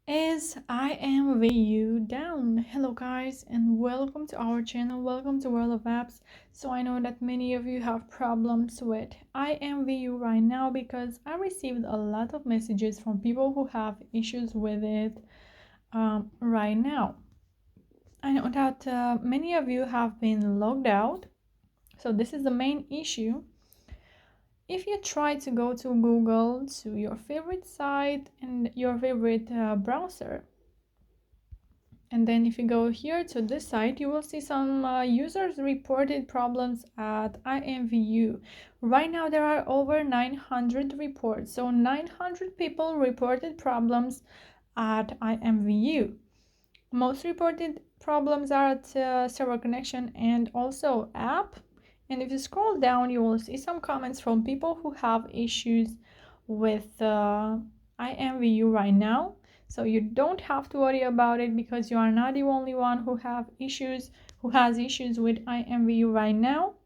Is Imvu down? Hello guys and welcome to our channel, welcome to World of Apps. So I know that many of you have problems with Imvu right now because I received a lot of messages from people who have issues with it right now. I know that many of you have been logged out, so this is the main issue. If you try to go to Google, to your favorite site and your favorite browser, and then if you go here to this site, you will see some users reported problems at Imvu. Right now there are over 900 reports, so 900 people reported problems at Imvu. Most reported problems are at server connection and also app. And if you scroll down, you will see some comments from people who have issues with Imvu right now. So you don't have to worry about it because you are not the only one who has issues with Imvu right now.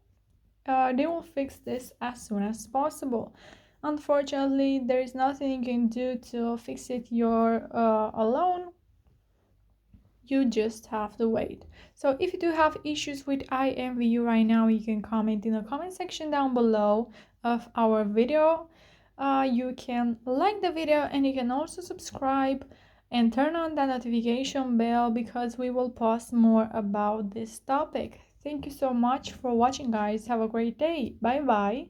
They will fix this as soon as possible. Unfortunately, there is nothing you can do to fix it alone. You just have to wait. So if you do have issues with Imvu right now, you can comment in the comment section down below of our video. You can like the video and you can also subscribe and turn on the notification bell because we will post more about this topic. Thank you so much for watching, guys. Have a great day. Bye bye.